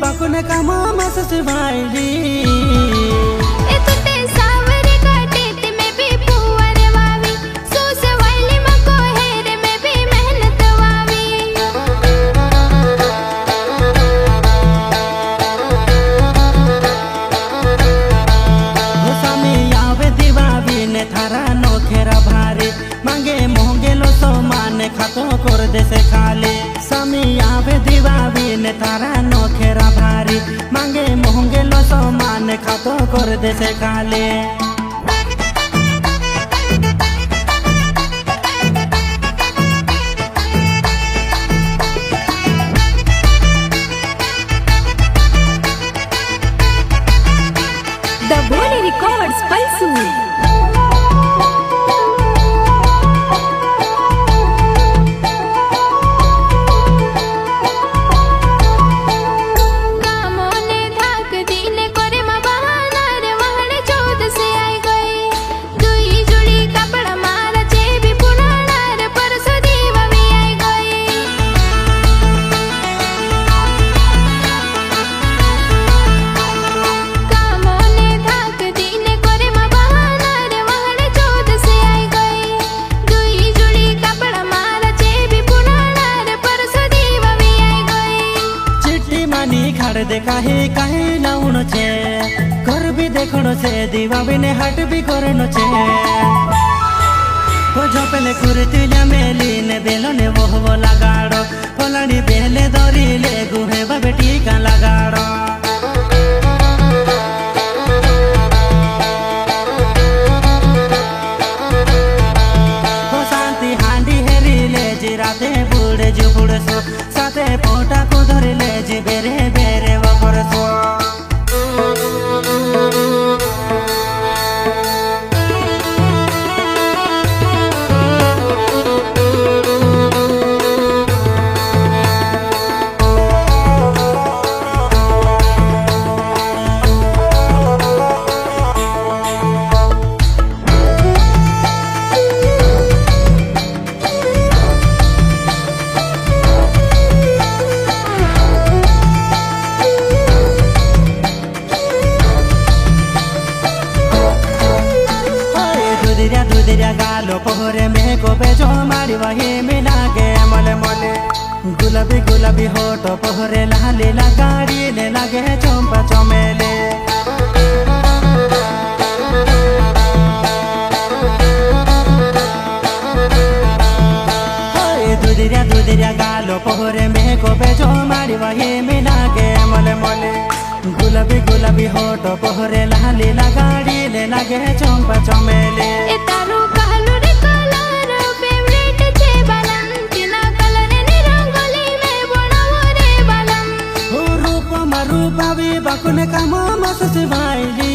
बाकुन कामा मस सिवाइली ए तुटे सावरे काटे ते में भी फुवारे वावी सोस वाली मको हेरे में भी मेहनत वावी हो सामी आवे दिवावी ने थारा नोखेरा भारी मांगे मोंगे लो सो माने खातो कर दे से खाली सामी आवे दिवावी ने तारा नोखेरा भारी मांगे मोंगे लो सो माने खातो कर दे से खाली द बोली रिकॉर्ड्स पलसू दे काहे काहे लाउनो छे घर भी देखनो छे दीवा बिने हट भी करनो छे हो झोपले कुर्तिला मेली ने बेलो ने वो लगाड़ो फलानी बेले दरी ले गुहे बाबे टीका लगाड़ो हो शांति हांडी हेरी ले जी राते बुड़े जो बुड़े सो साथे पोटा को धरी ले जी बेरे बेरे वो परसो दुधिया गालो पोहरे में को बेजो मारी वही मिला के मले मले गुलाबी गुलाबी होठो पोहरे लाली लगाड़ी ले लगे चंपा चमेले दुधिया गालो पोहरे में को बेजो मारी वही मिला के मले मले गुलाबी गुलाबी होठो पोहरे लाली लगाड़ी ले लगे चंपा चमेले बाकुन कामा मस सिवाइली